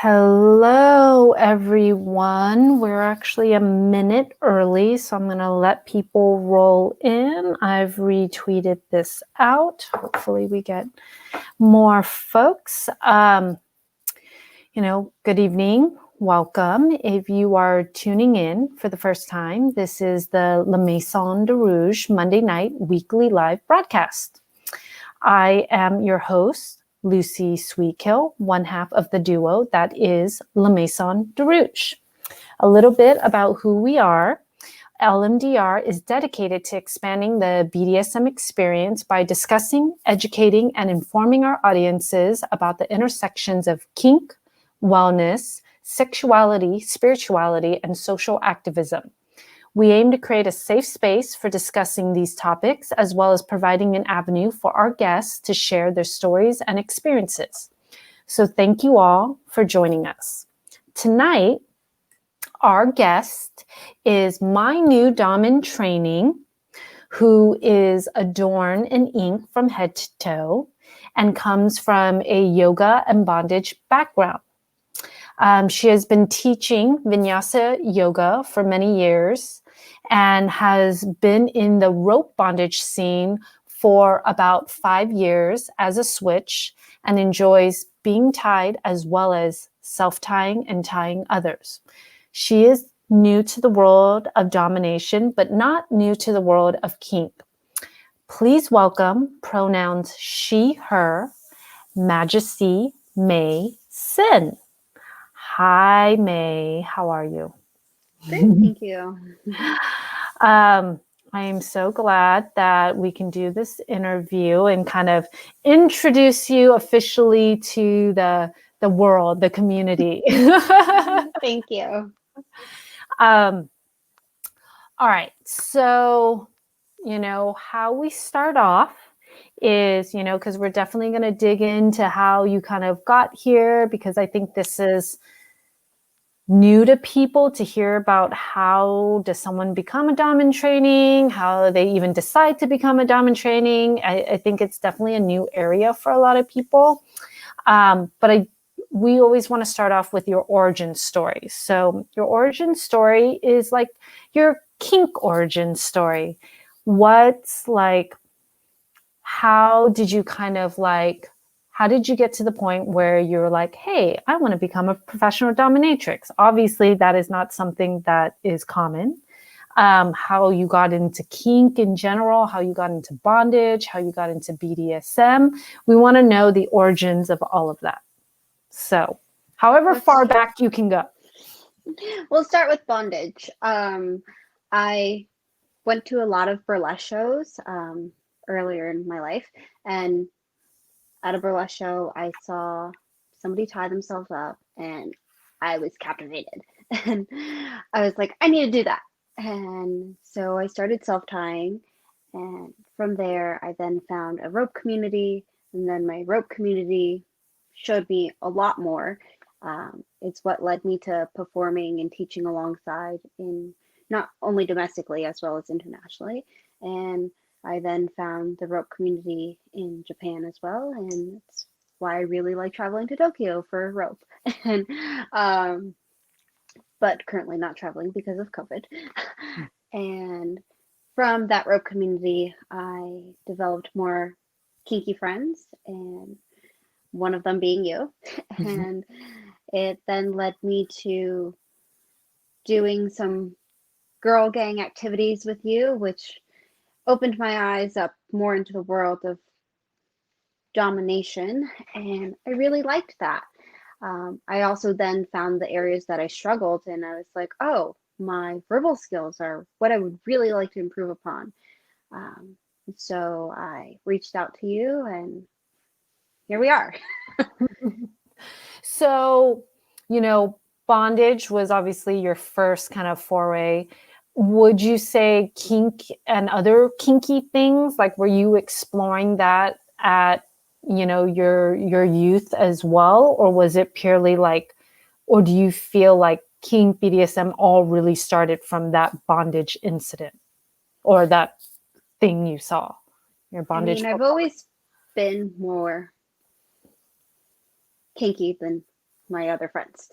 Hello, everyone. We're actually a minute early, so I'm going to let people roll in. I've retweeted this out. Hopefully we get more folks. Good evening. Welcome. If you are tuning in for the first time, this is the La Maison de Rouge Monday night weekly live broadcast. I am your host, Lucy Sweetkill, one half of the duo that is La Maison de Rouge. A little bit about who we are. LMDR is dedicated to expanding the BDSM experience by discussing, educating, and informing our audiences about the intersections of kink, wellness, sexuality, spirituality, and social activism. We aim to create a safe space for discussing these topics, as well as providing an avenue for our guests to share their stories and experiences. So thank you all for joining us. Tonight, our guest is my new Dom in training, who is adorned in ink from head to toe and comes from a yoga and bondage background. She has been teaching vinyasa yoga for many years and has been in the rope bondage scene for about 5 years as a switch and enjoys being tied as well as self-tying and tying others. She is new to the world of domination, but not new to the world of kink. Please welcome pronouns she, her, Majesty Mae Sin. Hi, May. How are you? Great, thank you. I am so glad that we can do this interview and kind of introduce you officially to the world, the community. Thank you. All right. So, how we start off is, because we're definitely going to dig into how you kind of got here, because I think this is new to people to hear about how does someone become a Dom in training, how they even decide to become a Dom in training. I think it's definitely a new area for a lot of people. But we always want to start off with your origin story. So your origin story is like your kink origin story. How did you how did you get to the point where you're like, hey, I want to become a professional dominatrix? Obviously, that is not something that is common. How you got into kink in general, how you got into bondage, how you got into BDSM. We want to know the origins of all of that. So, however far back you can go. We'll start with bondage. I went to a lot of burlesque shows earlier in my life, and at a burlesque show, I saw somebody tie themselves up, and I was captivated. And I was like, I need to do that. And so I started self-tying, and from there, I then found a rope community, and then my rope community showed me a lot more. It's what led me to performing and teaching alongside in not only domestically as well as internationally. And I then found the rope community in Japan as well, and it's why I really like traveling to Tokyo for rope. And but currently not traveling because of COVID. And from that rope community, I developed more kinky friends, and one of them being you. And it then led me to doing some girl gang activities with you, which opened my eyes up more into the world of domination, and I really liked that. I also then found the areas that I struggled, and I was like, oh, my verbal skills are what I would really like to improve upon. So I reached out to you, and here we are. So, bondage was obviously your first kind of foray. Would you say kink and other kinky things, like were you exploring that at, your youth as well? Or was it purely or do you feel like kink, BDSM all really started from that bondage incident or that thing you saw? Your bondage. I've always been more kinky than my other friends.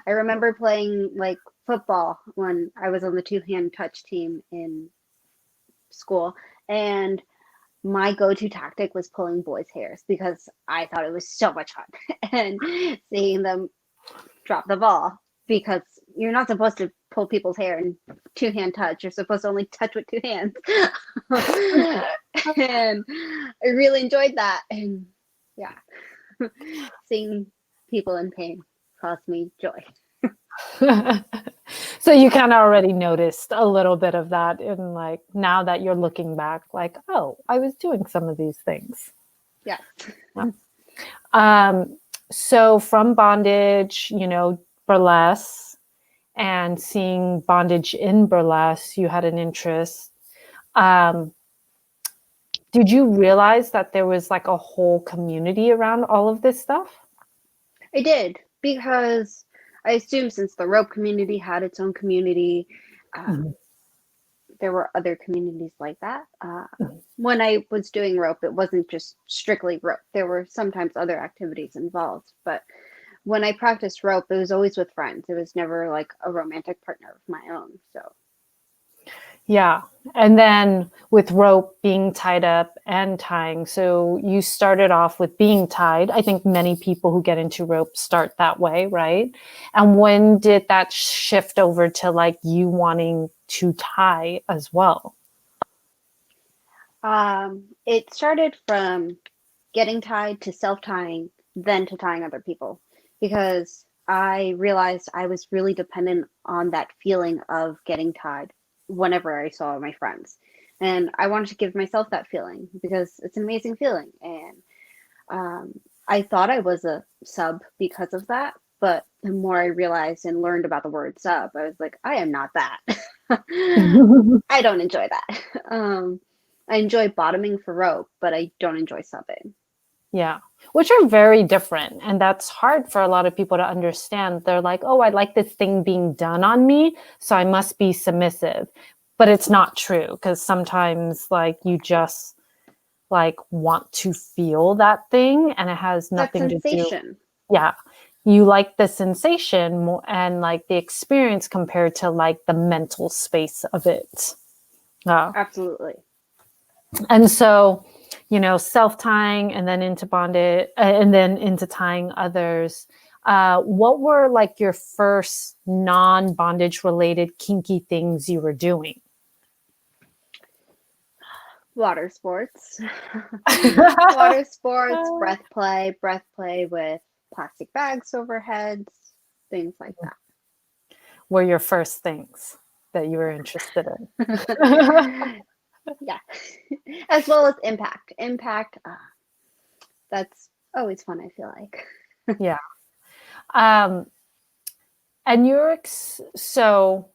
I remember playing like football when I was on the two-hand touch team in school, and my go-to tactic was pulling boys' hairs because I thought it was so much fun and seeing them drop the ball, because you're not supposed to pull people's hair in two-hand touch. You're supposed to only touch with two hands. And I really enjoyed that. And yeah, seeing people in pain caused me joy. So you kind of already noticed a little bit of that in like, now that you're looking back, like, oh, I was doing some of these things. Yeah. So from bondage, burlesque, and seeing bondage in burlesque, you had an interest. Did you realize that there was like a whole community around all of this stuff? I did, because I assume since the rope community had its own community, there were other communities like that. When I was doing rope, it wasn't just strictly rope. There were sometimes other activities involved. But when I practiced rope, it was always with friends. It was never like a romantic partner of my own. So. Yeah. And then with rope, being tied up and tying. So you started off with being tied. I think many people who get into rope start that way, right? And when did that shift over to like you wanting to tie as well? It started from getting tied to self-tying, then to tying other people, because I realized I was really dependent on that feeling of getting tied whenever I saw my friends. And I wanted to give myself that feeling because it's an amazing feeling. And I thought I was a sub because of that. But the more I realized and learned about the word sub, I was like, I am not that. I don't enjoy that. I enjoy bottoming for rope, but I don't enjoy subbing. Yeah, which are very different. And that's hard for a lot of people to understand. They're like, oh, I like this thing being done on me, so I must be submissive. But it's not true, because sometimes like you just like want to feel that thing and it has nothing to do. Yeah. You like the sensation more and like the experience compared to like the mental space of it. Absolutely. And so, self-tying and then into bondage and then into tying others. What were like your first non-bondage related kinky things you were doing? Water sports. Water sports, breath play with plastic bags over heads, things like that. Were your first things that you were interested in? Yeah. As well as impact. That's always fun, I feel like. Yeah. And so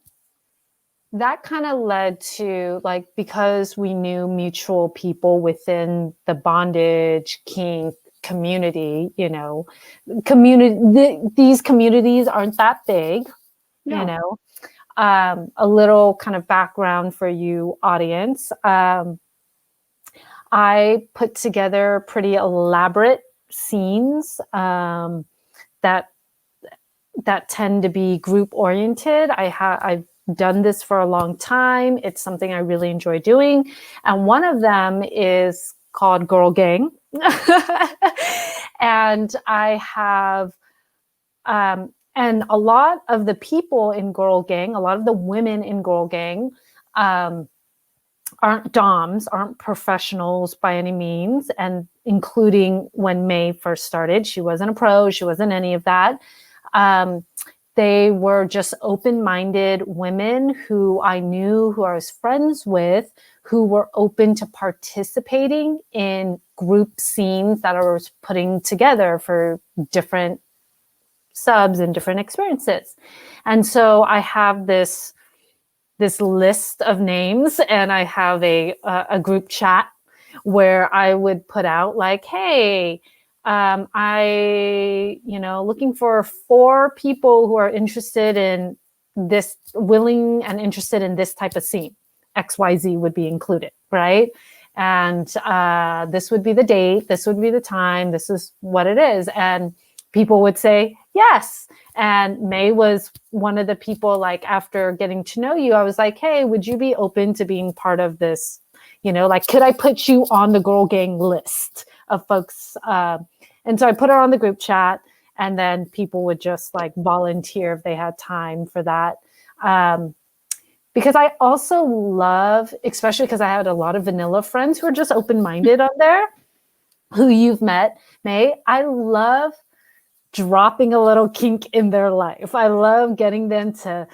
that kind of led to like, because we knew mutual people within the bondage kink community, these communities aren't that big. No. A little kind of background for you audience. I put together pretty elaborate scenes that tend to be group oriented. I've done this for a long time. It's something I really enjoy doing. And one of them is called Girl Gang. And I have, and a lot of the people in Girl Gang, a lot of the women in Girl Gang, aren't DOMs, aren't professionals by any means. And including when Mae first started, she wasn't a pro, she wasn't any of that. They were just open-minded women who I knew, who I was friends with, who were open to participating in group scenes that I was putting together for different subs and different experiences. And so I have this list of names, and I have a group chat where I would put out like, hey, looking for 4 people who are interested in this, willing and interested in this type of scene. XYZ would be included, right? And this would be the date, this would be the time, this is what it is. And people would say, Yes. And Mae was one of the people, like, after getting to know you, I was like, hey, would you be open to being part of this? Like, could I put you on the girl gang list of folks? And so I put her on the group chat, and then people would just like volunteer if they had time for that. Because I also love, especially because I had a lot of vanilla friends who are just open-minded on there, who you've met, Mae. I love dropping a little kink in their life. I love getting them to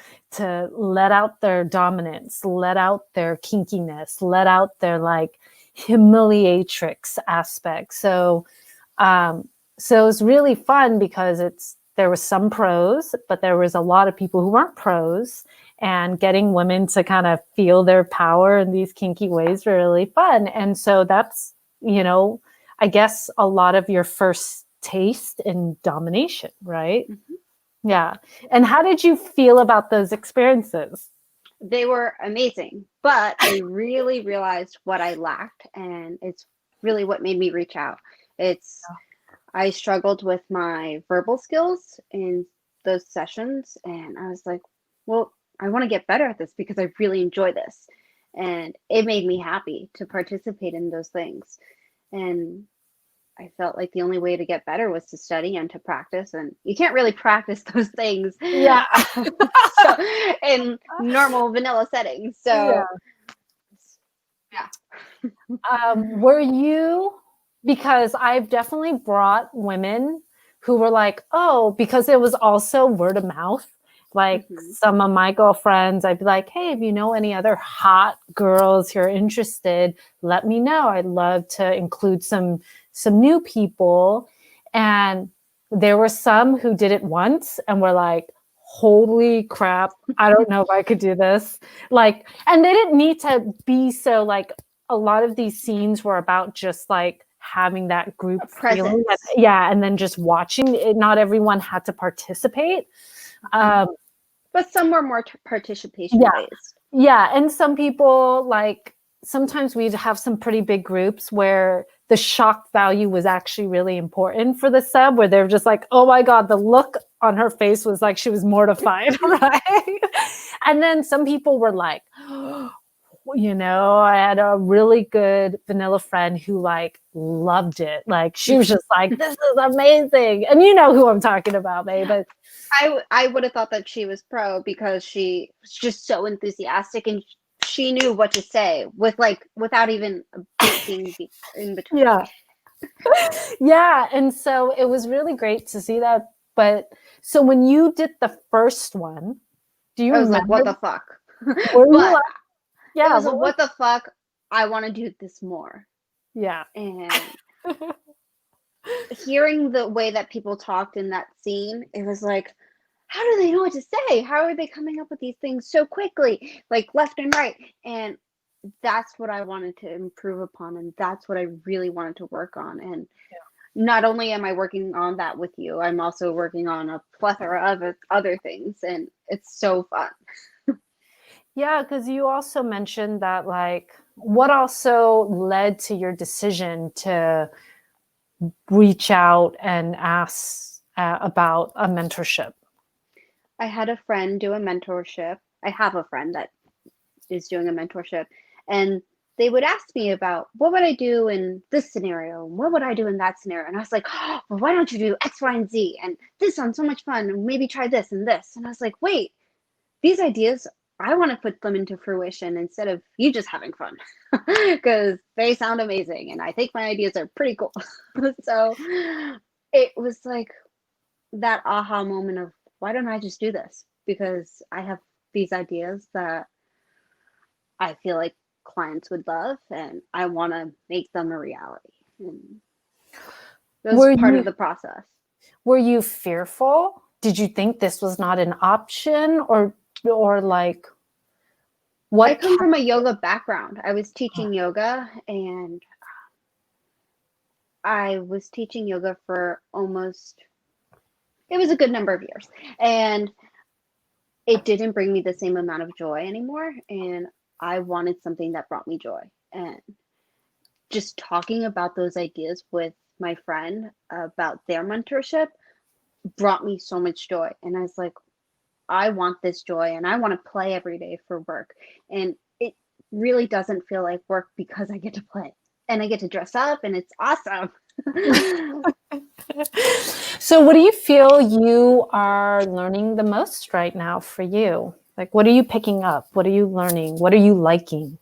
let out their dominance, let out their kinkiness, let out their like humiliatrix aspect. So it's really fun because there was some pros, but there was a lot of people who weren't pros, and getting women to kind of feel their power in these kinky ways were really fun. And so that's, I guess a lot of your first taste in domination, right? Mm-hmm. Yeah. And how did you feel about those experiences? They were amazing, but I really realized what I lacked, and it's really what made me reach out. I struggled with my verbal skills in those sessions, and I was like, well, I want to get better at this because I really enjoy this. And it made me happy to participate in those things. And I felt like the only way to get better was to study and to practice, and you can't really practice those things in normal vanilla settings. So were you, because I've definitely brought women who were like, oh, because it was also word of mouth. Like some of my girlfriends, I'd be like, hey, if you know any other hot girls who are interested, let me know. I'd love to include some new people. And there were some who did it once and were like, holy crap, I don't know if I could do this. Like, and they didn't need to be so like, a lot of these scenes were about just like having that group feeling. And then just watching it. Not everyone had to participate. But some were more participation based. Yeah. And some people, like, sometimes we'd have some pretty big groups where the shock value was actually really important for the sub, where they're just like, oh my God, the look on her face was like she was mortified, right? And then some people were like, I had a really good vanilla friend who like loved it. Like she was just like, this is amazing. And you know who I'm talking about, Mae. But I would have thought that she was pro because she was just so enthusiastic and she knew what to say without even a beat being in between. Yeah. And so it was really great to see that. But so when you did the first one, do you remember? Like, what the fuck? But it was what the fuck? I want to do this more. Yeah. And hearing the way that people talked in that scene, it was like, how do they know what to say? How are they coming up with these things so quickly, like left and right? And that's what I wanted to improve upon, and that's what I really wanted to work on. And not only am I working on that with you, I'm also working on a plethora of other things, and it's so fun. Yeah, because you also mentioned that, like, what also led to your decision to reach out and ask about a mentorship? I had a friend do a mentorship. I have a friend that is doing a mentorship, and they would ask me about what would I do in this scenario, what would I do in that scenario, and I was like, oh, well, why don't you do X, Y, and Z, and this sounds so much fun, and maybe try this and this. And I was like, wait, these ideas, I want to put them into fruition instead of you just having fun, because they sound amazing and I think my ideas are pretty cool. So it was like that aha moment of, why don't I just do this? Because I have these ideas that I feel like clients would love, and I want to make them a reality. And that was part of the process. Were you fearful? Did you think this was not an option, or like what? I come from a yoga background. I was teaching yoga, and I was teaching yoga for it was a good number of years, and it didn't bring me the same amount of joy anymore. And I wanted something that brought me joy. And just talking about those ideas with my friend about their mentorship brought me so much joy. And I was like, I want this joy and I want to play every day for work. And it really doesn't feel like work because I get to play and I get to dress up and it's awesome. So what do you feel you are learning the most right now for you? Like, what are you picking up? What are you learning? What are you liking?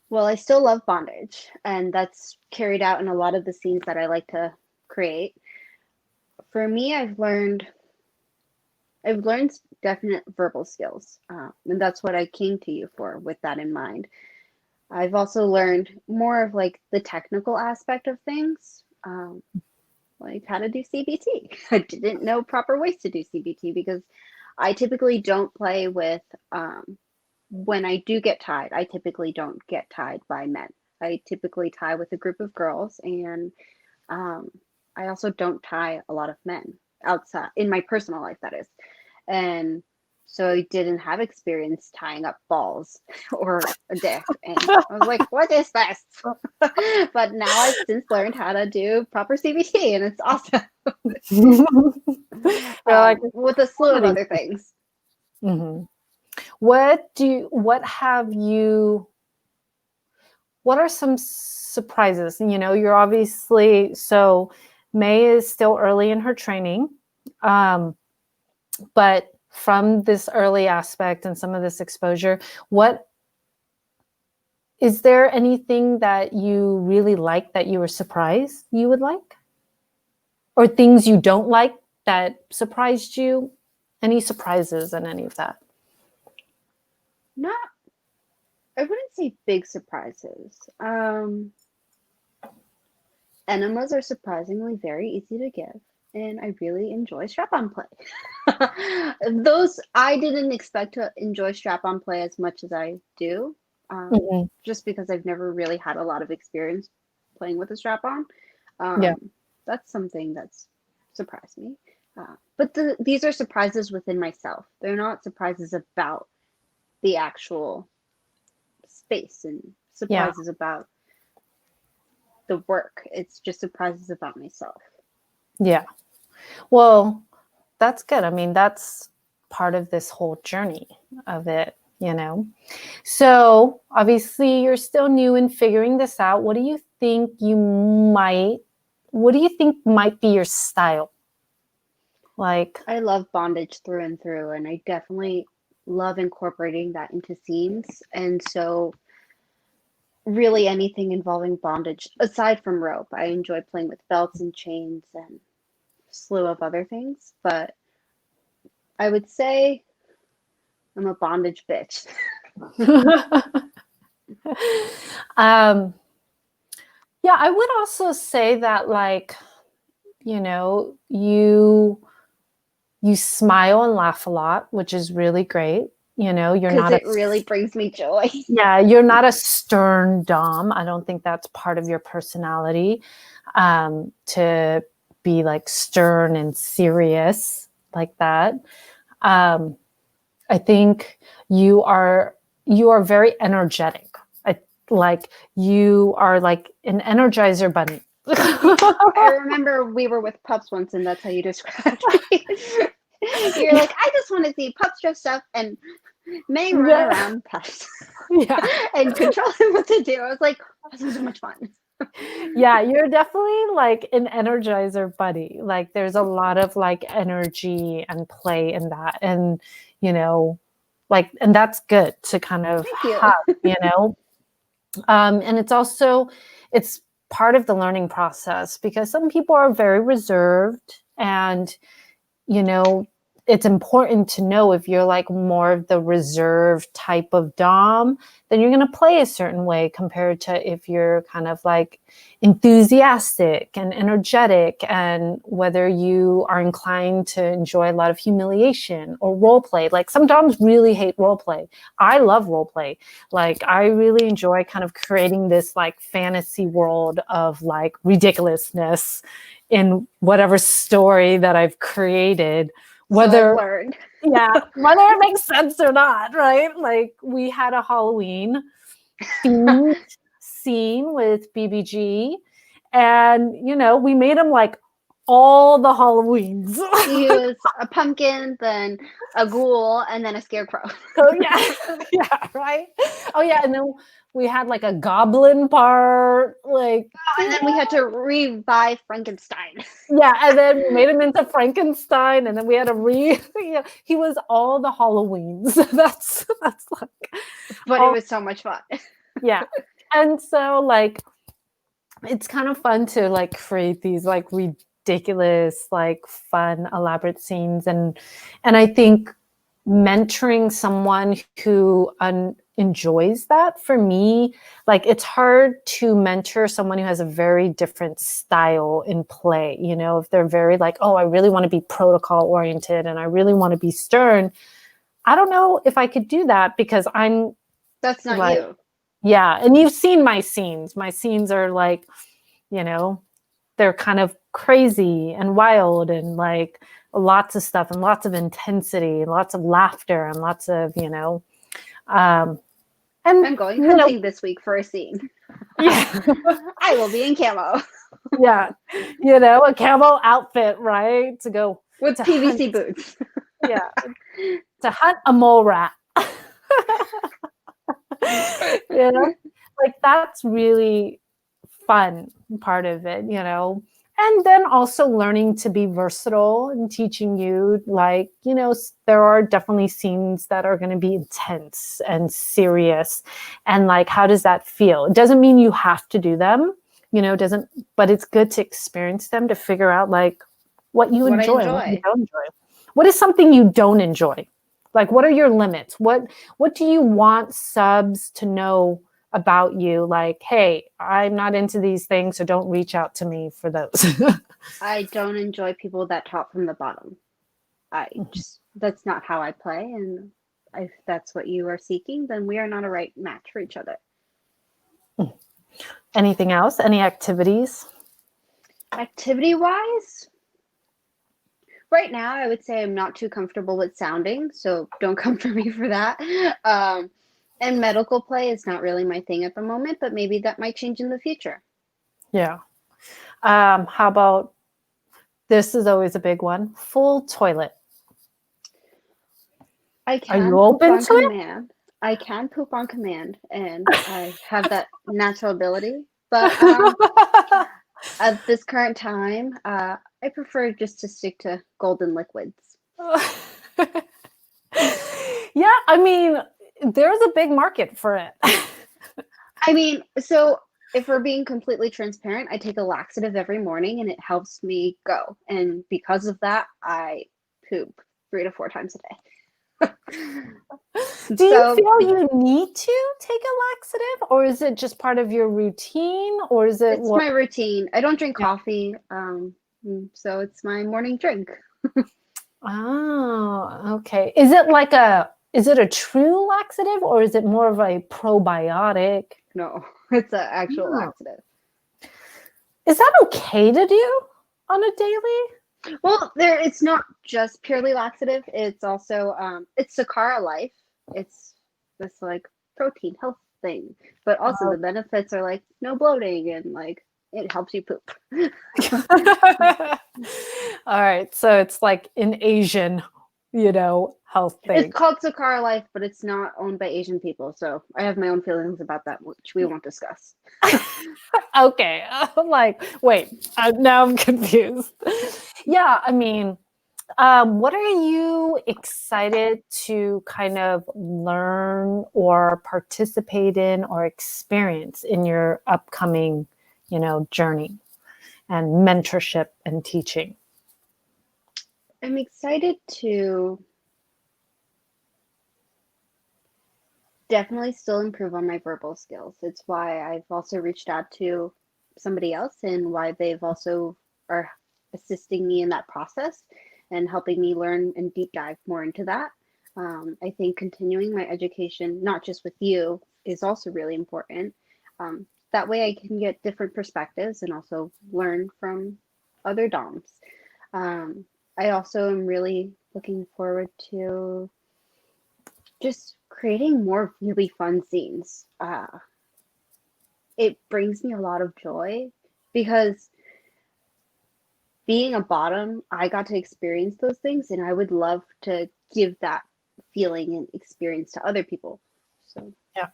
Well, I still love bondage, and that's carried out in a lot of the scenes that I like to create. For me, I've learned definite verbal skills, and that's what I came to you for with that in mind. I've also learned more of like the technical aspect of things, like how to do CBT. I didn't know proper ways to do CBT because I typically don't play with, when I do get tied, I typically don't get tied by men. I typically tie with a group of girls, and I also don't tie a lot of men outside in my personal life, that is. And so I didn't have experience tying up balls or a dick. And I was like, what is this? But now I've since learned how to do proper CBT, and it's awesome. With a slew of other things. Mm-hmm. What are some surprises? You know, you're obviously, so Mae is still early in her training. But from this early aspect and some of this exposure, is there anything that you really like that you were surprised you would like? Or things you don't like that surprised you? Any surprises in any of that? I wouldn't say big surprises. Enemas are surprisingly very easy to give, and I really enjoy strap-on play. Those, I didn't expect to enjoy strap-on play as much as I do, just because I've never really had a lot of experience playing with a strap-on. That's something that's surprised me. But these are surprises within myself. They're not surprises about the actual space and surprises about the work. It's just surprises about myself. Yeah. Well, that's good. I mean, that's part of this whole journey of it, you know. So obviously you're still new in figuring this out. What do you think might be your style? Like, I love bondage through and through, and I definitely love incorporating that into scenes. And so really anything involving bondage, aside from rope. I enjoy playing with belts and chains and a slew of other things, but I would say I'm a bondage bitch. Yeah, I would also say that, like, you know, you smile and laugh a lot, which is really great. You know, you're not, because it really brings me joy. Yeah, you're not a stern dom. I don't think that's part of your personality, to be like stern and serious like that. I think you are very energetic. Like you are like an Energizer bunny. I remember we were with pups once, and that's how you described me. You're like, I just want to see pups dressed up and Mae run around pups and control them what to do. I was like, this is so much fun. Yeah, you're definitely like an Energizer bunny. Like there's a lot of like energy and play in that. And, you know, like, and that's good to kind of have, you know. And it's part of the learning process because some people are very reserved, and, you know, it's important to know if you're like more of the reserved type of dom, then you're going to play a certain way compared to if you're kind of like enthusiastic and energetic, and whether you are inclined to enjoy a lot of humiliation or role play. Like some doms really hate role play. I love role play. Like I really enjoy kind of creating this like fantasy world of like ridiculousness in whatever story that I've created. Whether it makes sense or not, right? Like we had a Halloween themed scene with BBG, and you know, we made him like all the Halloweens. He was a pumpkin, then a ghoul, and then a scarecrow. So yeah, right. Oh yeah, and then we had like a goblin part, like And then we had to revive Frankenstein. yeah, and then we made him into Frankenstein, and then we had to yeah, he was all the Halloweens. That's like, but it was so much fun. Yeah, and so like it's kind of fun to like create these like ridiculous, like fun, elaborate scenes, and I think mentoring someone who enjoys that, for me, like it's hard to mentor someone who has a very different style in play. You know, if they're very like, oh, I really want to be protocol oriented and I really want to be stern, I don't know if I could do that because that's not like, you. Yeah, and you've seen my scenes. My scenes are like, you know, they're kind of crazy and wild and like lots of stuff and lots of intensity and lots of laughter and lots of, and I'm going hunting this week for a scene. Yeah. I will be in camo. Yeah. A camo outfit, right? To go with PVC boots. Yeah. To hunt a mole rat. Like that's really fun part of it, and then also learning to be versatile and teaching you, like, there are definitely scenes that are going to be intense and serious, and like, how does that feel? It doesn't mean you have to do them, but it's good to experience them to figure out like what you enjoy and what you don't enjoy. What is something you don't enjoy? Like, what are your limits? What do you want subs to know about you? Like, hey, I'm not into these things, so don't reach out to me for those. I don't enjoy people that talk from the bottom. That's not how I play. And if that's what you are seeking, then we are not a right match for each other. Anything else? Any activities? Activity-wise? Right now, I would say I'm not too comfortable with sounding, so don't come for me for that. And medical play is not really my thing at the moment, but maybe that might change in the future. Yeah. How about, this is always a big one, full toilet. Are you open to it? I can poop on command, and I have that natural ability. But at this current time, I prefer just to stick to golden liquids. Yeah, I mean, there's a big market for it. I mean, so if we're being completely transparent, I take a laxative every morning and it helps me go. And because of that, I poop 3 to 4 times a day. Do you feel you need to take a laxative, or is it just part of your routine, or is it? It's my routine. I don't drink coffee, so it's my morning drink. Oh, okay. Is it a true laxative, or is it more of a probiotic? No, it's an actual laxative. Is that okay to do on a daily? Well, it's not just purely laxative. It's also it's Sakara Life. It's this like protein health thing, but also the benefits are like no bloating and like it helps you poop. All right, so it's like an Asian, health thing. It's called Sakara Life, but it's not owned by Asian people, so I have my own feelings about that, which we won't discuss. Okay, I'm like, wait, now I'm confused. Yeah, I mean, what are you excited to kind of learn or participate in or experience in your upcoming, journey and mentorship and teaching? I'm excited to definitely still improve on my verbal skills. It's why I've also reached out to somebody else and why they've also are assisting me in that process and helping me learn and deep dive more into that. I think continuing my education, not just with you, is also really important. That way I can get different perspectives and also learn from other DOMs. I also am really looking forward to just creating more really fun scenes. It brings me a lot of joy because being a bottom, I got to experience those things, and I would love to give that feeling and experience to other people. So Yeah.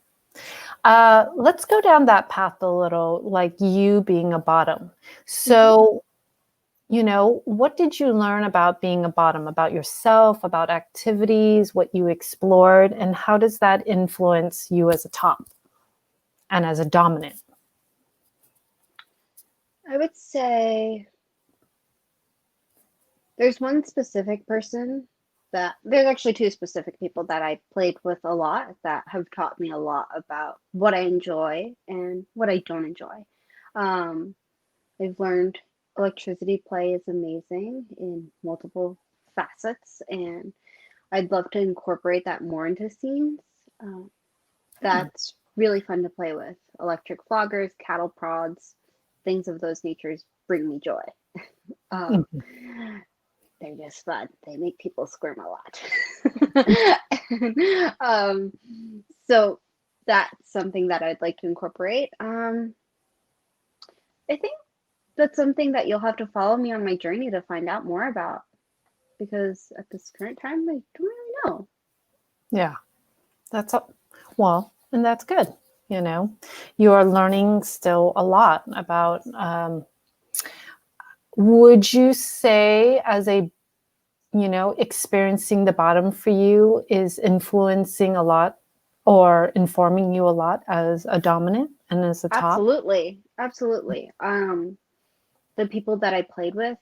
Let's go down that path a little, like you being a bottom. So, what did you learn about being a bottom, about yourself, about activities, what you explored, and how does that influence you as a top and as a dominant? I would say there's one specific person there's actually two specific people that I played with a lot that have taught me a lot about what I enjoy and what I don't enjoy. I've learned electricity play is amazing in multiple facets, and I'd love to incorporate that more into scenes. That's really fun to play with. Electric floggers, cattle prods, things of those natures bring me joy. They're just fun. They make people squirm a lot. So that's something that I'd like to incorporate. I think that's something that you'll have to follow me on my journey to find out more about, because at this current time, I don't really know. Yeah, and that's good. You are learning still a lot about, would you say as a, experiencing the bottom for you is influencing a lot or informing you a lot as a dominant and as a top? Absolutely. The people that I played with,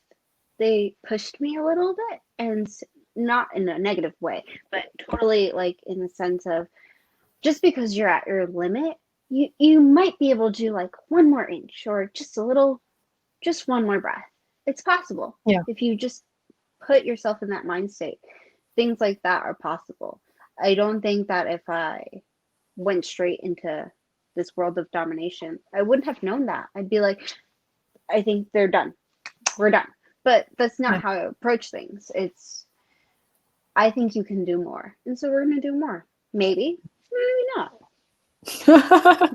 they pushed me a little bit, and not in a negative way, but totally like in the sense of, just because you're at your limit, you might be able to do like one more inch or just one more breath. It's possible. Yeah. If you just put yourself in that mind state, things like that are possible. I don't think that if I went straight into this world of domination, I wouldn't have known that. I'd be like, I think they're done. We're done. But that's not how I approach things. I think you can do more. And so we're going to do more. Maybe not. I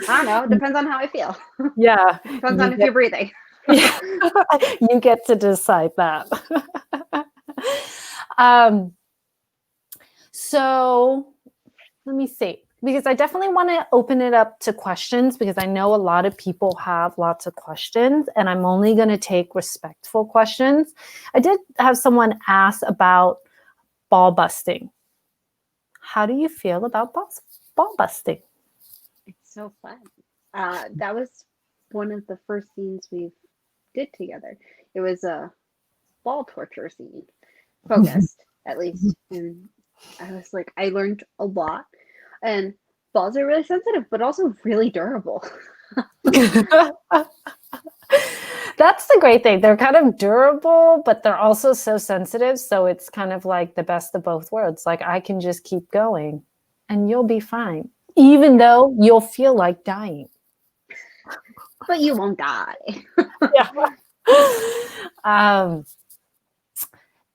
don't know. It depends on how I feel. Yeah. Depends on if you're breathing. Yeah. You get to decide that. So let me see, because I definitely want to open it up to questions, because I know a lot of people have lots of questions, and I'm only going to take respectful questions. I did have someone ask about ball busting. How do you feel about ball busting? It's so fun. That was one of the first scenes we did together. It was a ball torture scene, focused at least. And I was like, I learned a lot. And balls are really sensitive, but also really durable. That's the great thing. They're kind of durable, but they're also so sensitive. So it's kind of like the best of both worlds. Like, I can just keep going and you'll be fine, even though you'll feel like dying. But you won't die. Yeah.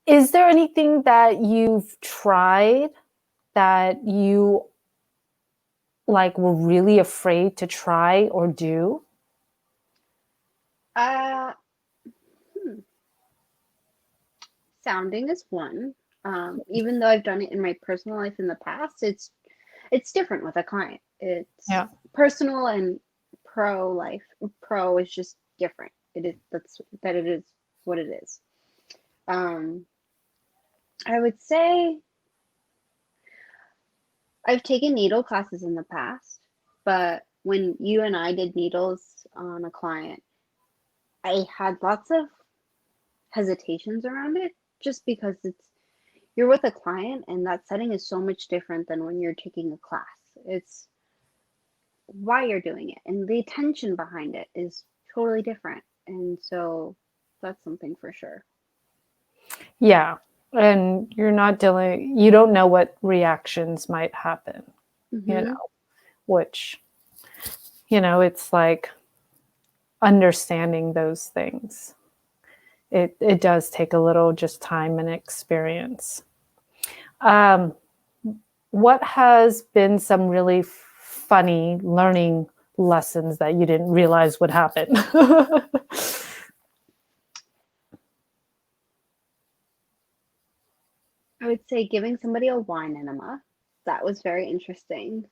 Is there anything that you've tried that you like were really afraid to try or do? Sounding is one. Even though I've done it in my personal life in the past, it's different with a client. It's personal and pro life. Pro is just different. It is it is what it is. I would say I've taken needle classes in the past, but when you and I did needles on a client, I had lots of hesitations around it, just because you're with a client, and that setting is so much different than when you're taking a class. It's why you're doing it, and the attention behind it is totally different. And so that's something for sure. Yeah. And you don't know what reactions might happen, which, it's like understanding those things. It does take a little just time and experience. What has been some really funny learning lessons that you didn't realize would happen? would say giving somebody a wine enema. That was very interesting.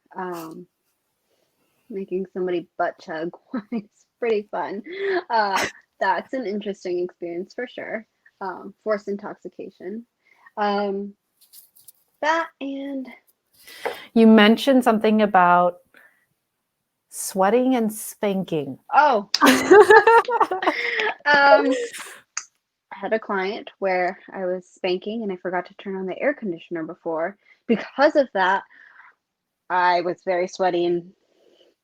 Making somebody butt chug wine is pretty fun. That's an interesting experience for sure. Forced intoxication. That and You mentioned something about sweating and spanking. oh, I had a client where I was spanking and I forgot to turn on the air conditioner before. Because of that, I was very sweaty and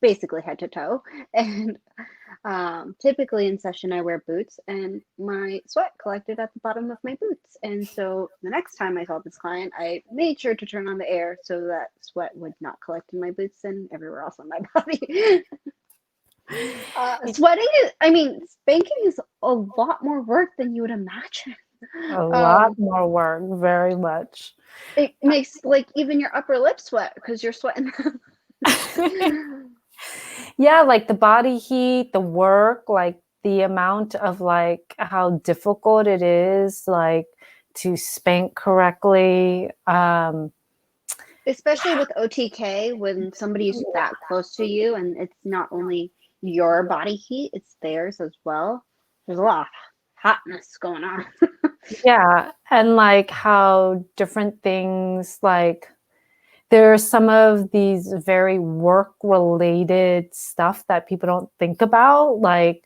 basically head to toe. And typically in session, I wear boots and my sweat collected at the bottom of my boots. And so the next time I saw this client, I made sure to turn on the air so that sweat would not collect in my boots and everywhere else on my body. Spanking is a lot more work than you would imagine. A lot more work, very much. It makes like even your upper lip sweat because you're sweating. Yeah, like the body heat, the work, like the amount of like how difficult it is, like to spank correctly. Especially with OTK, when somebody's that close to you and it's not only your body heat, it's theirs as well. There's a lot of hotness going on. Yeah, and like how different things, like there are some of these very work related stuff that people don't think about, like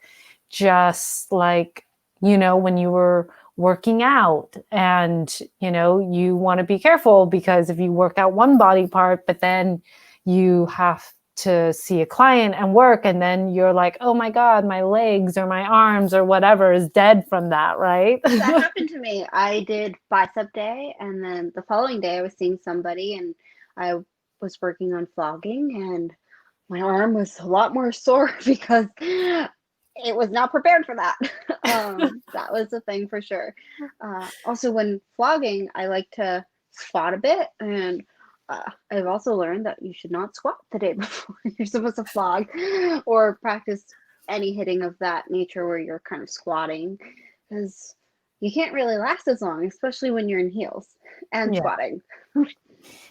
just like, when you were working out and, you want to be careful because if you work out one body part, but then you have to see a client and work, and then you're like, oh my God, my legs or my arms or whatever is dead from that, right? That happened to me. I did bicep day, and then the following day I was seeing somebody and I was working on flogging, and my arm was a lot more sore because it was not prepared for that. That was a thing for sure. Also, when flogging, I like to squat a bit, and I've also learned that you should not squat the day before you're supposed to flog or practice any hitting of that nature where you're kind of squatting, because you can't really last as long, especially when you're in heels and squatting.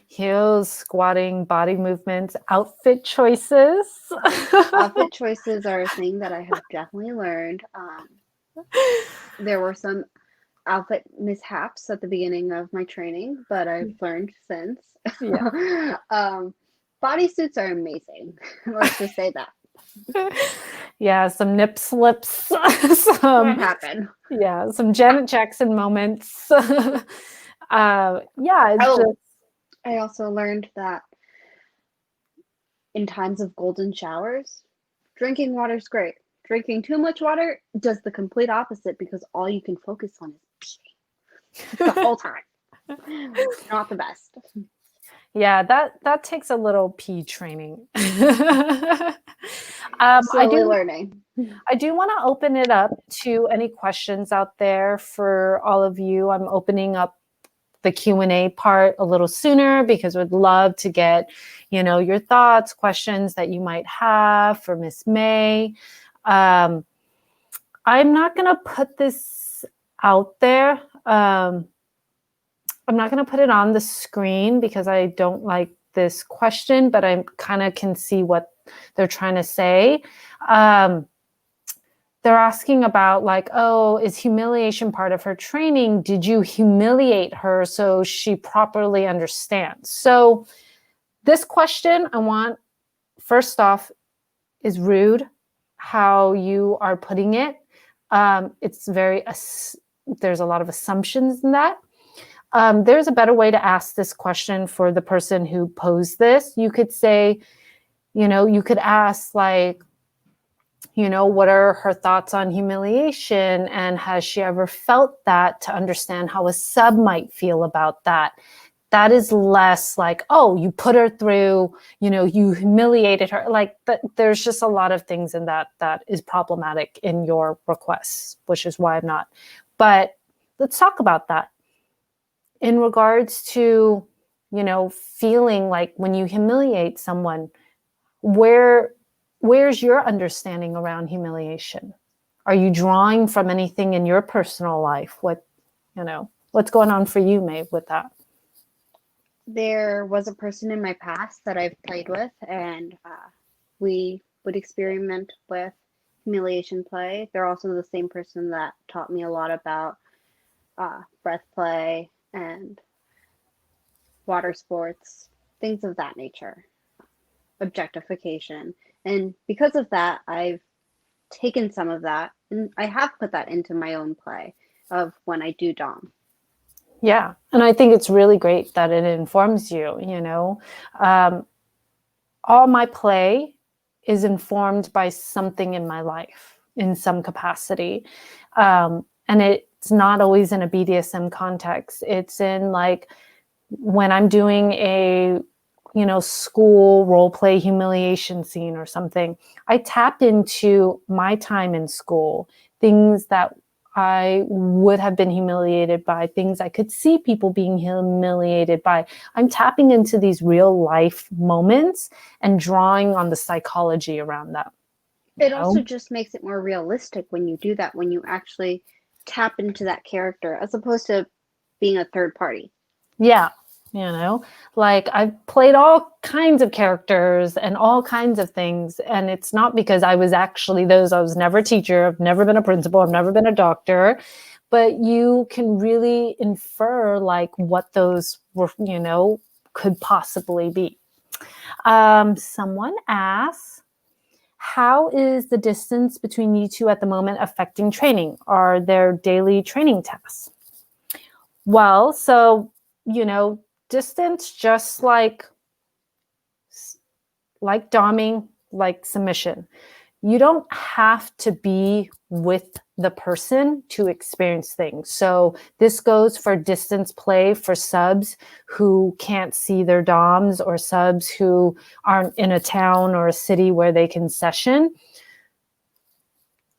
Heels, squatting, body movements, outfit choices. Outfit choices are a thing that I have definitely learned. There were some outfit mishaps at the beginning of my training, but I've learned since. Yeah. Bodysuits are amazing. Let's just say that. Yeah, some nip slips. What happened? Yeah, some Janet Jackson moments. I also learned that in times of golden showers, drinking water is great. Drinking too much water does the complete opposite because all you can focus on is peeing the whole time. Not the best. Yeah, that takes a little pee training. Learning. I do want to open it up to any questions out there for all of you. I'm opening up the Q&A part a little sooner because we'd love to get, your thoughts, questions that you might have for Miss Mae. I'm not going to put this out there. I'm not going to put it on the screen because I don't like this question, but I kind of can see what they're trying to say. They're asking about like, oh, is humiliation part of her training? Did you humiliate her so she properly understands? So this question I want, first off, is rude how you are putting it. It's there's a lot of assumptions in that. There's a better way to ask this question for the person who posed this. You could say, you could ask like, what are her thoughts on humiliation? And has she ever felt that, to understand how a sub might feel about that? That is less like, oh, you put her through, you humiliated her. Like there's just a lot of things in that is problematic in your requests, which is why I'm not. But let's talk about that. In regards to, feeling like when you humiliate someone, where's your understanding around humiliation? Are you drawing from anything in your personal life? What's going on for you, Mae, with that? there was a person in my past that I've played with, and we would experiment with humiliation play. They're also the same person that taught me a lot about breath play and water sports, things of that nature, objectification. And because of that, I've taken some of that and I have put that into my own play of when I do Dom. Yeah. And I think it's really great that it informs you, all my play is informed by something in my life in some capacity. And it's not always in a BDSM context. It's in like when I'm doing a, school role play humiliation scene or something, I tap into my time in school, things that I would have been humiliated by, things I could see people being humiliated by. I'm tapping into these real life moments and drawing on the psychology around them. It also just makes it more realistic when you do that, when you actually tap into that character as opposed to being a third party. Yeah. Like I've played all kinds of characters and all kinds of things. And it's not because I was actually those. I was never a teacher. I've never been a principal. I've never been a doctor. But you can really infer like what those were, could possibly be. Someone asks, how is the distance between you two at the moment affecting training? Are there daily training tasks? Well, so, distance, just like doming, like submission. You don't have to be with the person to experience things. So this goes for distance play for subs who can't see their doms or subs who aren't in a town or a city where they can session.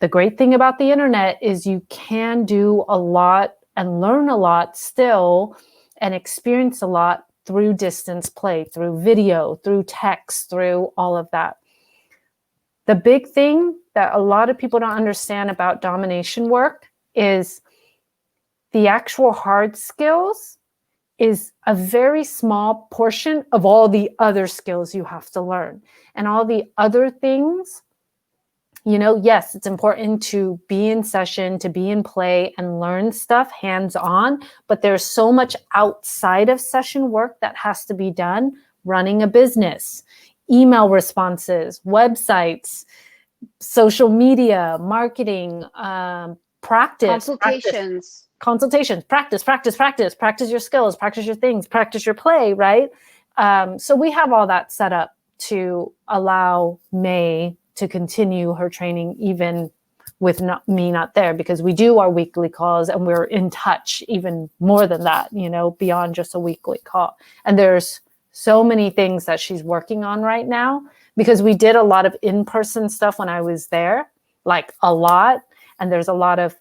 The great thing about the internet is you can do a lot and learn a lot still and experience a lot through distance play, through video, through text, through all of that. The big thing that a lot of people don't understand about domination work is the actual hard skills is a very small portion of all the other skills you have to learn. And all the other things, yes, it's important to be in session, to be in play and learn stuff hands-on, but there's so much outside of session work that has to be done, running a business, email responses, websites, social media, marketing, practice. Consultations, practice your skills, practice your things, practice your play, right? So we have all that set up to allow Mae to continue her training even with me not there, because we do our weekly calls and we're in touch even more than that, beyond just a weekly call. And there's so many things that she's working on right now because we did a lot of in-person stuff when I was there, like a lot. And there's a lot of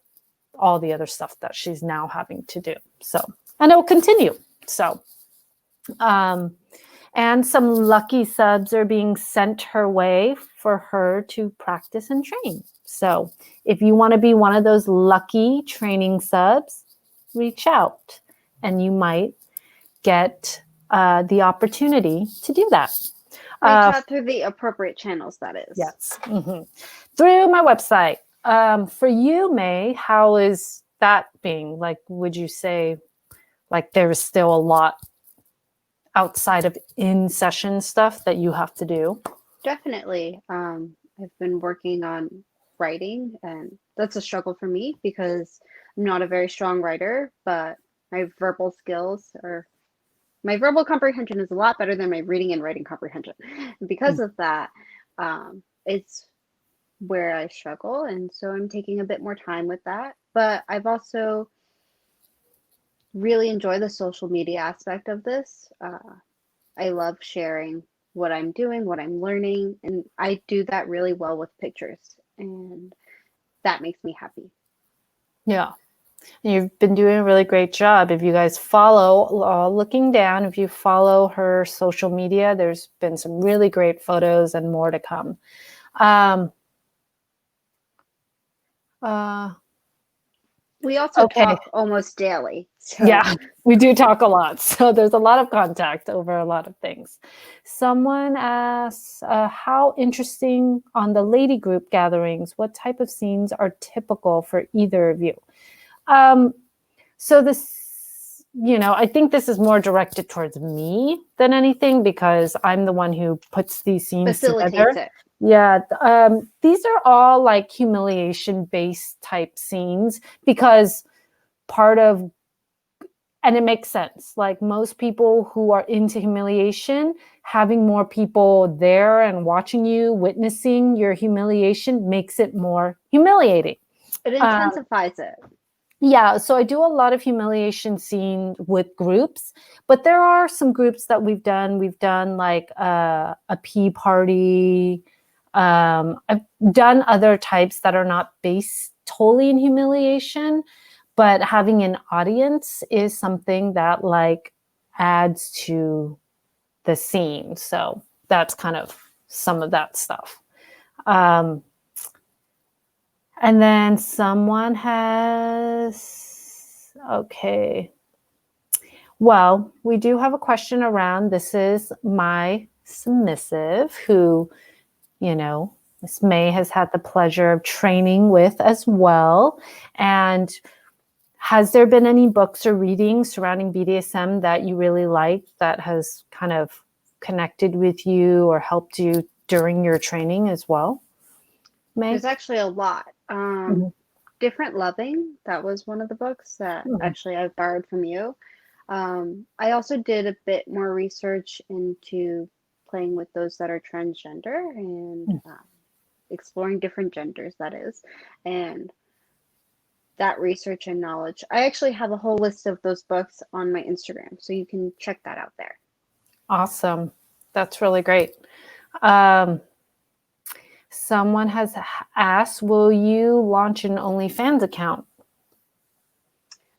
all the other stuff that she's now having to do. So, and it will continue. So, and some lucky subs are being sent her way for her to practice and train. So if you want to be one of those lucky training subs, reach out and you might get the opportunity to do that. Reach out through the appropriate channels, that is. Yes. Mm-hmm. Through my website. For you, Mae, how is that being? Like, would you say like there is still a lot outside of in-session stuff that you have to do? Definitely. I've been working on writing, and that's a struggle for me because I'm not a very strong writer, but my verbal skills or my verbal comprehension is a lot better than my reading and writing comprehension. And because of that, it's where I struggle. And so I'm taking a bit more time with that. But I've also really enjoyed the social media aspect of this. I love sharing what I'm doing, what I'm learning, and I do that really well with pictures. And that makes me happy. Yeah. You've been doing a really great job. If you guys follow, looking down, if you follow her social media, there's been some really great photos and more to come. We also Okay. talk almost daily. So. Yeah, we do talk a lot. So there's a lot of contact over a lot of things. Someone asks, how interesting on the lady group gatherings, what type of scenes are typical for either of you? So this, I think this is more directed towards me than anything because I'm the one who puts these scenes Facilitates together. it. Yeah, these are all like humiliation-based type scenes because and it makes sense. Like most people who are into humiliation, having more people there and watching you, witnessing your humiliation makes it more humiliating. It intensifies it. Yeah, so I do a lot of humiliation scene with groups, but there are some groups that we've done. We've done like a pee party. I've done other types that are not based totally in humiliation, but having an audience is something that like adds to the scene. So that's kind of some of that stuff. And then someone has, okay. Well, we do have a question around, this is my submissive who, Miss May has had the pleasure of training with as well. And has there been any books or readings surrounding BDSM that you really liked that has kind of connected with you or helped you during your training as well, May? There's actually a lot. Different Loving, that was one of the books that actually I borrowed from you. I also did a bit more research into playing with those that are transgender and exploring different genders, that is. And that research and knowledge, I actually have a whole list of those books on my Instagram, so you can check that out there. Awesome. That's really great. Someone has asked, will you launch an OnlyFans account?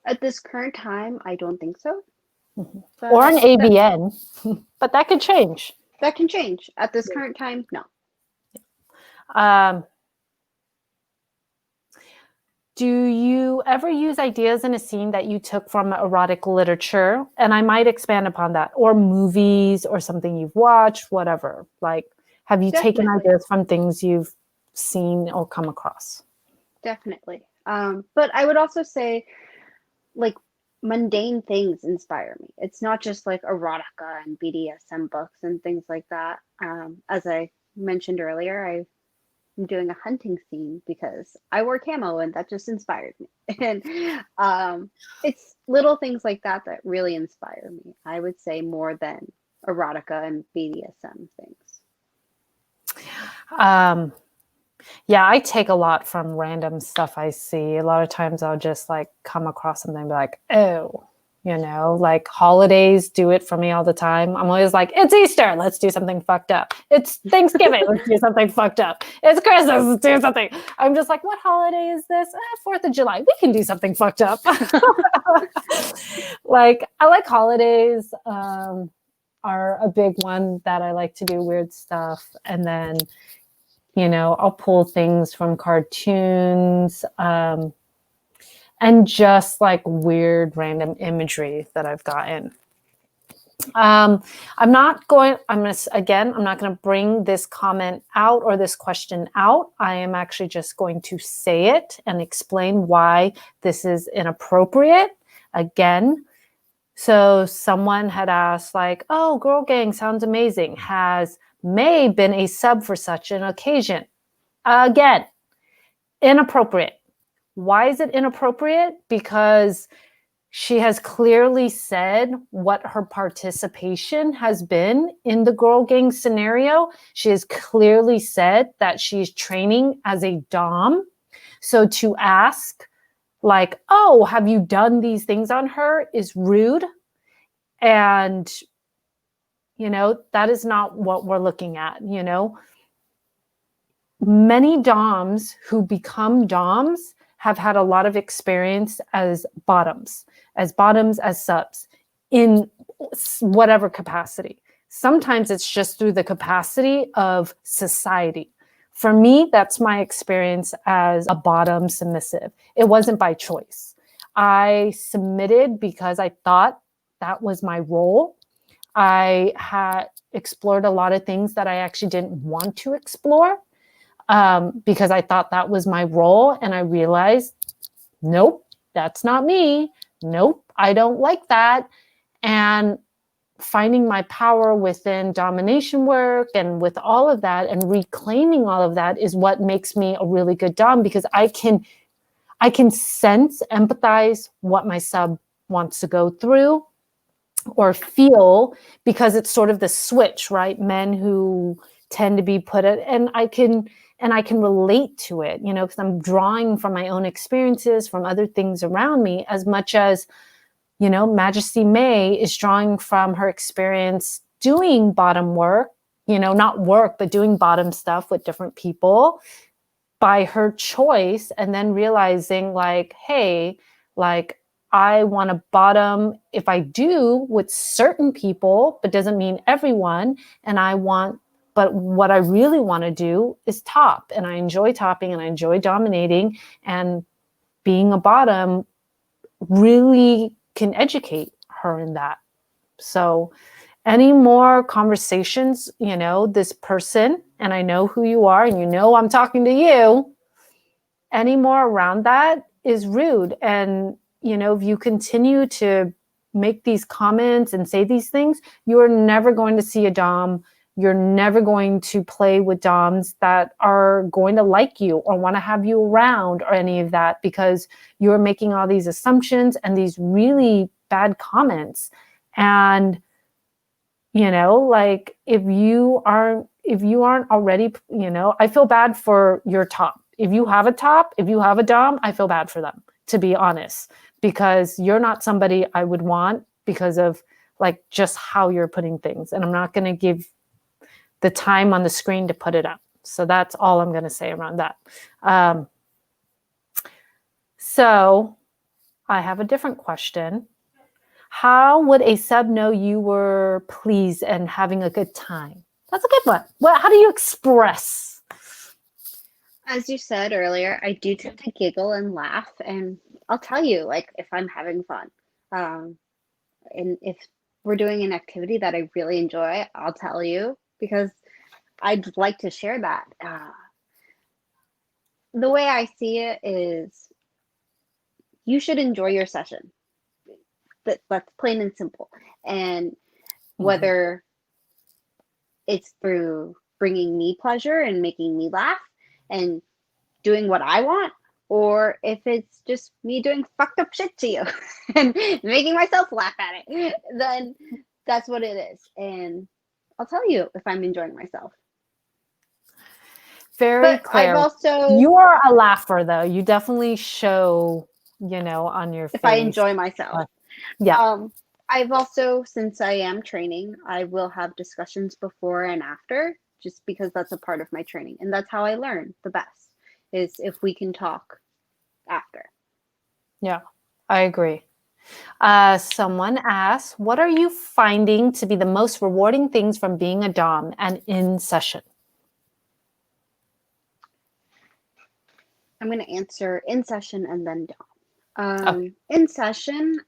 At this current time, I don't think so. Or an ABN, but that could change. That can change. At this current time, no. Do you ever use ideas in a scene that you took from erotic literature? And I might expand upon that, or movies or something you've watched, whatever. Like, have you taken ideas from things you've seen or come across? Definitely. But I would also say, like, mundane things inspire me. It's not just like erotica and BDSM books and things like that. As I mentioned earlier, I'm doing a hunting scene because I wore camo and that just inspired me. And it's little things like that that really inspire me, I would say, more than erotica and BDSM things. Yeah, I take a lot from random stuff I see. A lot of times I'll just like come across something and be like, oh, like holidays do it for me all the time. I'm always like, it's Easter, let's do something fucked up. It's Thanksgiving, let's do something fucked up. It's Christmas, let's do something. I'm just like, what holiday is this? 4th of July, we can do something fucked up. Like, I like holidays are a big one that I like to do weird stuff. And then I'll pull things from cartoons and just like weird random imagery that I've gotten. I'm not going to bring this comment out or this question out. I am actually just going to say it and explain why this is inappropriate. Again, so someone had asked like, oh, Girl Gang sounds amazing. Has May been a sub for such an occasion? Again, inappropriate. Why is it inappropriate? Because she has clearly said what her participation has been in the Girl Gang scenario. She has clearly said that she's training as a Dom. So to ask like, oh, have you done these things on her is rude. And that is not what we're looking at, Many Doms who become Doms have had a lot of experience as bottoms, as subs, in whatever capacity. Sometimes it's just through the capacity of society. For me, that's my experience as a bottom submissive. It wasn't by choice. I submitted because I thought that was my role. I had explored a lot of things that I actually didn't want to explore because I thought that was my role. And I realized, nope, that's not me. Nope, I don't like that. And finding my power within domination work and with all of that and reclaiming all of that is what makes me a really good dom, because I can sense, empathize what my sub wants to go through or feel, because it's sort of the switch, right? Men who tend to be put at, and I can relate to it, you know, because I'm drawing from my own experiences, from other things around me, as much as, you know, Majesty Mae is drawing from her experience doing bottom work, you know, not work, but doing bottom stuff with different people by her choice, and then realizing like, hey, like, I want to bottom if I do with certain people, but doesn't mean everyone. But what I really want to do is top, and I enjoy topping and I enjoy dominating, and being a bottom really can educate her in that. So any more conversations, you know, this person, and I know who you are, and you know I'm talking to you, any more around that is rude. And, you know, if you continue to make these comments and say these things, you are never going to see a dom. You're never going to play with doms that are going to like you or want to have you around or any of that, because you're making all these assumptions and these really bad comments. And, you know, like if you aren't already, you know, I feel bad for your top. If you have a top, if you have a dom, I feel bad for them, to be honest, because you're not somebody I would want because of like just how you're putting things. And I'm not going to give the time on the screen to put it up. So that's all I'm going to say around that. So I have a different question. How would a sub know you were pleased and having a good time? That's a good one. Well, how do you express? As you said earlier, I do tend to giggle and laugh, and I'll tell you, like, if I'm having fun. And if we're doing an activity that I really enjoy, I'll tell you, because I'd like to share that. The way I see it is you should enjoy your session. That's plain and simple. And whether it's through bringing me pleasure and making me laugh and doing what I want, or if it's just me doing fucked up shit to you and making myself laugh at it, then that's what it is. And I'll tell you if I'm enjoying myself. Very clear. I've also, you are a laugher, though. You definitely show, you know, on your face. If I enjoy myself. Yeah. I've also, since I am training, I will have discussions before and after, just because that's a part of my training. And that's how I learn the best, is if we can talk after. Yeah, I agree. Someone asks, what are you finding to be the most rewarding things from being a dom and in session? I'm going to answer in session and then dom. Okay. In session,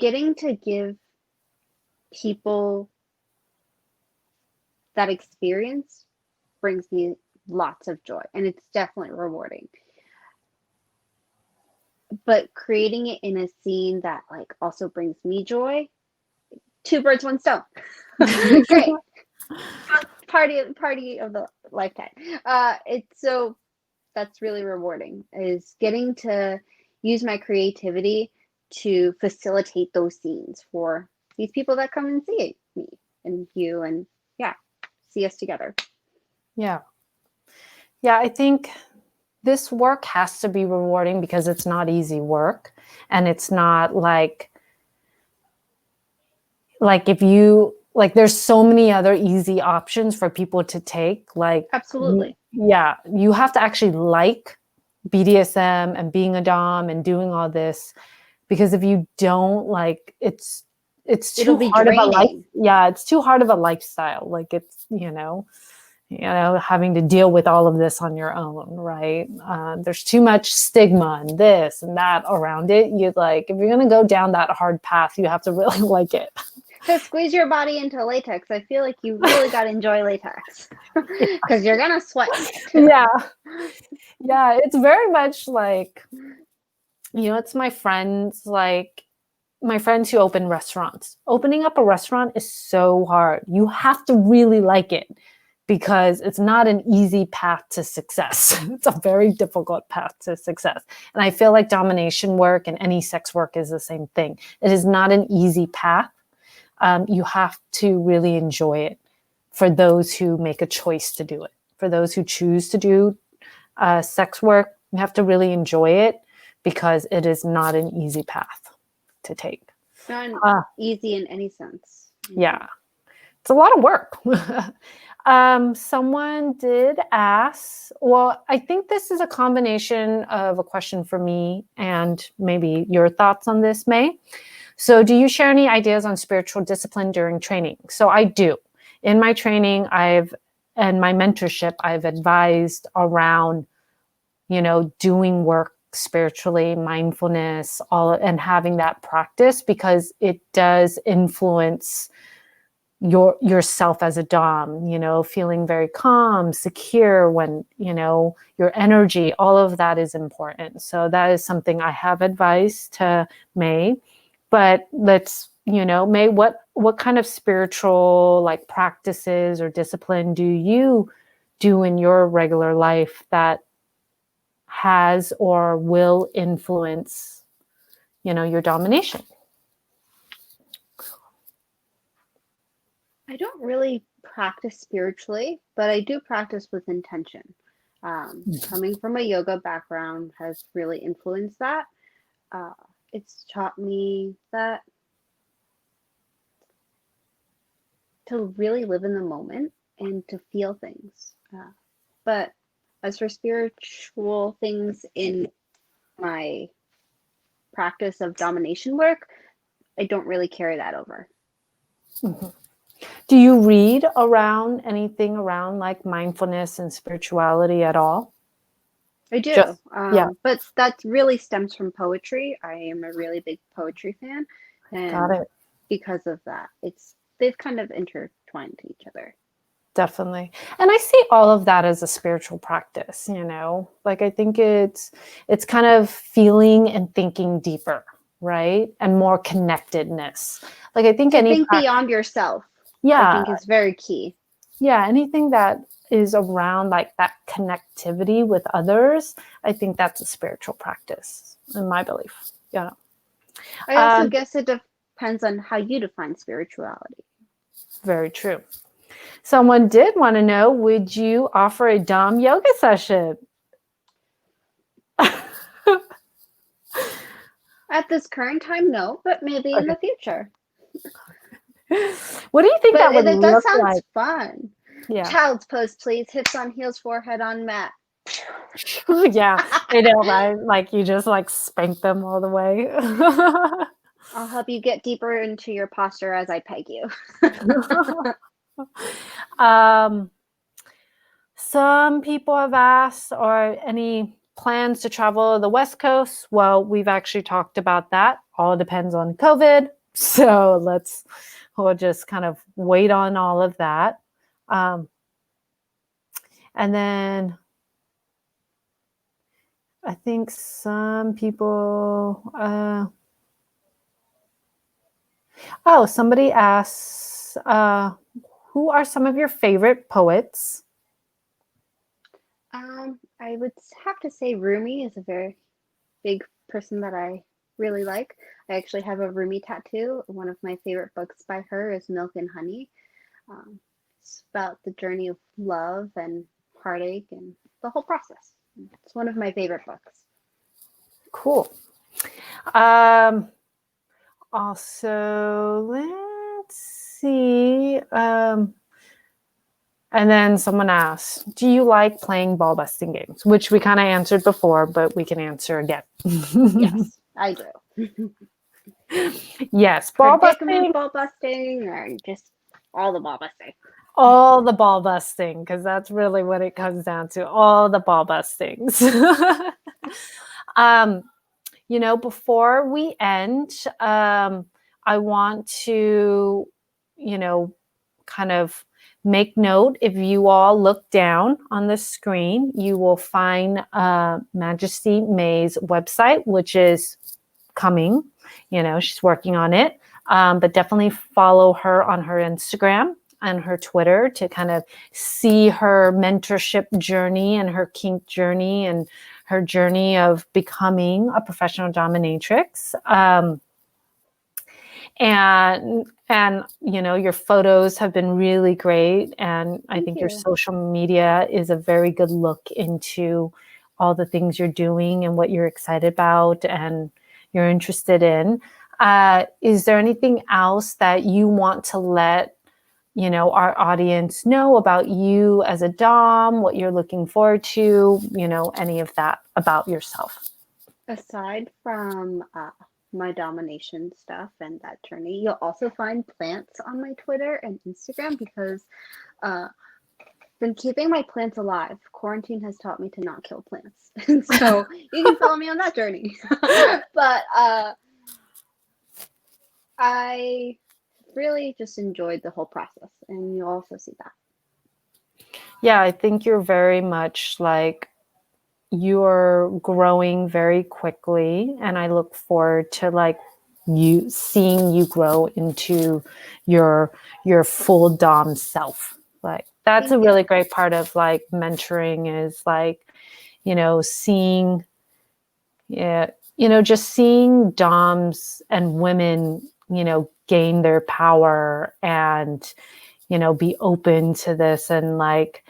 getting to give people that experience brings me lots of joy, and it's definitely rewarding. But creating it in a scene that like also brings me joy, 2 birds, 1 stone. Great. Party of the lifetime. So that's really rewarding, is getting to use my creativity to facilitate those scenes for these people that come and see me and you, and see us together. Yeah, I think this work has to be rewarding because it's not easy work, and it's not like if you like, there's so many other easy options for people to take. Like, absolutely. You have to actually like BDSM and being a dom and doing all this, because if you don't, like, it's too hard of a life. Yeah, it's too hard of a lifestyle. Like, it's, you know, having to deal with all of this on your own, right? There's too much stigma and this and that around it. If you're going to go down that hard path, you have to really like it. To squeeze your body into latex, I feel like you really got to enjoy latex because you're going to sweat. Too. Yeah. Yeah. It's very much like, it's my friends who open restaurants. Opening up a restaurant is so hard. You have to really like it because it's not an easy path to success. It's a very difficult path to success. And I feel like domination work and any sex work is the same thing. It is not an easy path. You have to really enjoy it for those who make a choice to do it. For those who choose to do sex work, you have to really enjoy it because it is not an easy path to take. Not easy in any sense. Yeah. It's a lot of work. Someone did ask, well, I think this is a combination of a question for me and maybe your thoughts on this, Mae. So do you share any ideas on spiritual discipline during training? So I do. In my training, and my mentorship, I've advised around, doing work spiritually, mindfulness, and having that practice because it does influence yourself as a dom, feeling very calm, secure when, your energy, all of that is important. So that is something I have advised to Mae. But let's, Mae, what kind of spiritual practices or discipline do you do in your regular life that has or will influence, your domination? I don't really practice spiritually, but I do practice with intention. Coming from a yoga background has really influenced that. It's taught me that to really live in the moment and to feel things. But as for spiritual things in my practice of domination work, I don't really carry that over. Mm-hmm. Do you read anything around mindfulness and spirituality at all? I do. But that really stems from poetry. I am a really big poetry fan. And Got it. Because of that, they've kind of intertwined to each other. Definitely. And I see all of that as a spiritual practice, I think it's kind of feeling and thinking deeper, right? And more connectedness. I think beyond yourself. Yeah. I think is very key. Yeah. Anything that is around that connectivity with others, I think that's a spiritual practice in my belief. Yeah. I also guess it depends on how you define spirituality. Very true. Someone did want to know, would you offer a Dom yoga session? At this current time, no, but maybe in the future. What do you think that would look like? That sounds fun. Yeah. Child's pose, please. Hips on heels, forehead on mat. Yeah, I know, right? You just spank them all the way. I'll help you get deeper into your posture as I peg you. Some people have asked, or any plans to travel the West Coast? Well, we've actually talked about that. All depends on COVID. So we'll just kind of wait on all of that. And then I think some people, somebody asks, who are some of your favorite poets? I would have to say Rumi is a very big person that I really like. I actually have a Rumi tattoo. One of my favorite books by her is Milk and Honey. It's about the journey of love and heartache and the whole process. It's one of my favorite books. Cool. Also, let's see. And then someone asked, do you like playing ball busting games? Which we kind of answered before, but we can answer again. Yes, I do. Yes, ball busting, or just all the ball busting. All the ball busting, because that's really what it comes down to, all the ball bustings. Before we end, I want to, kind of make note. If you all look down on the screen, you will find Majesty Mae's website, which is coming. She's working on it. But definitely follow her on her Instagram and her Twitter to kind of see her mentorship journey and her kink journey and her journey of becoming a professional dominatrix. And your photos have been really great, and I think your social media is a very good look into all the things you're doing and what you're excited about and you're interested in. Is there anything else that you want to let our audience know about you as a dom, what you're looking forward to, any of that about yourself? Aside from my domination stuff and that journey, you'll also find plants on my Twitter and Instagram because been keeping my plants alive. Quarantine has taught me to not kill plants. So you can follow me on that journey. But I really just enjoyed the whole process, and you'll also see that. Yeah, I think you're very much like you're growing very quickly, and I look forward to seeing you grow into your full dom self. Like that's a really great part of like mentoring is like, seeing, just seeing doms and women, gain their power and, be open to this. And like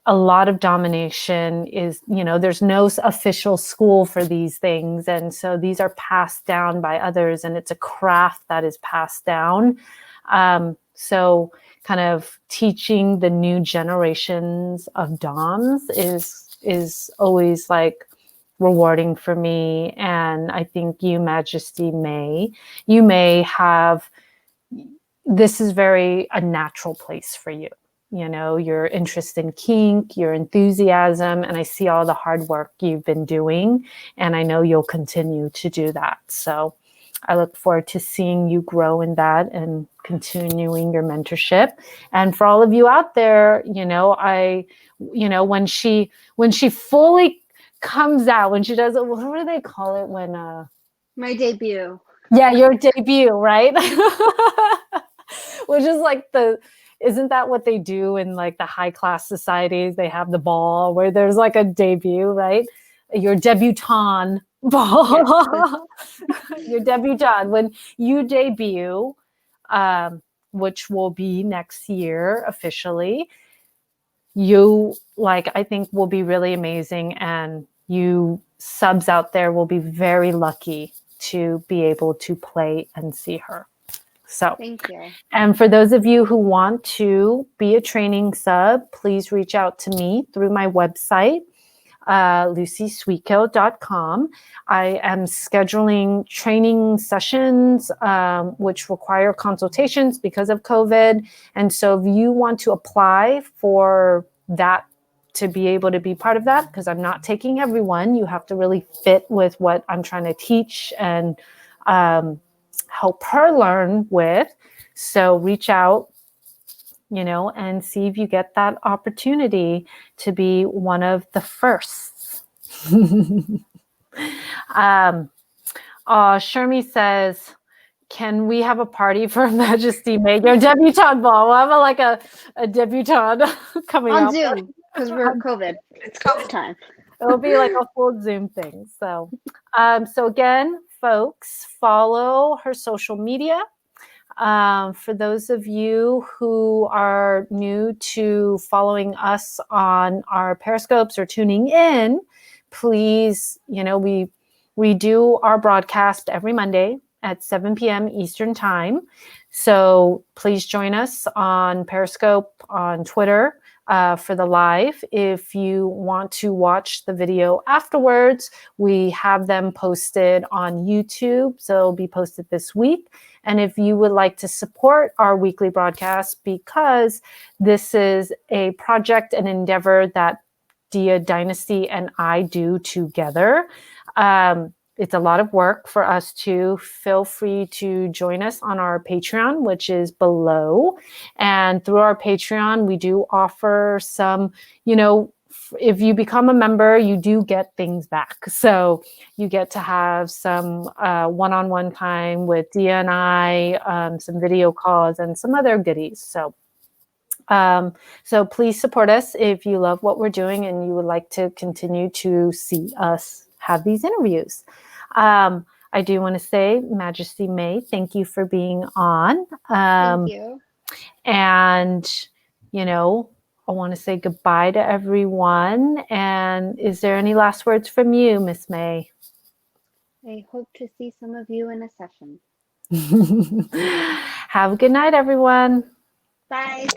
a lot of domination is, there's no official school for these things. And so these are passed down by others, and it's a craft that is passed down. So kind of teaching the new generations of doms is always like rewarding for me. And I think you, Majesty Mae, you may have, this is very a natural place for you. Your interest in kink, your enthusiasm, and I see all the hard work you've been doing, and I know you'll continue to do that. So I look forward to seeing you grow in that and continuing your mentorship. And for all of you out there, when she fully comes out, when she does it, what do they call it when my debut. Yeah, your debut, right? Which is like isn't that what they do in like the high class societies? They have the ball where there's like a debut, right? Your debutante ball. Your debutante. When you debut, which will be next year officially, you I think will be really amazing, and you subs out there will be very lucky to be able to play and see her. So thank you. And for those of you who want to be a training sub, please reach out to me through my website, lucysweetkill.com. I am scheduling training sessions, which require consultations because of COVID. And so if you want to apply for that, to be able to be part of that, because I'm not taking everyone, you have to really fit with what I'm trying to teach and help her learn with. So reach out, and see if you get that opportunity to be one of the firsts. Shermy says, can we have a party for Majesty Mae? Your debutante ball. We'll have a debutante coming on up. Zoom, because we're COVID. It's COVID time. It'll be like a full Zoom thing. So again, folks, follow her social media. For those of you who are new to following us on our Periscopes or tuning in, please, we do our broadcast every Monday at 7 p.m. Eastern Time. So please join us on Periscope, on Twitter. for the live. If you want to watch the video afterwards, we have them posted on YouTube. So it'll be posted this week. And if you would like to support our weekly broadcast, because this is a project, an endeavor that Dia Dynasty and I do together, it's a lot of work for us to. Feel free to join us on our Patreon, which is below. And through our Patreon, we do offer some, if you become a member, you do get things back. So you get to have some one-on-one time with Dia and I, some video calls and some other goodies. So please support us if you love what we're doing and you would like to continue to see us have these interviews. I do want to say, Majesty Mae, thank you for being on. Thank you. And, I want to say goodbye to everyone. And is there any last words from you, Miss Mae? I hope to see some of you in a session. Have a good night, everyone. Bye.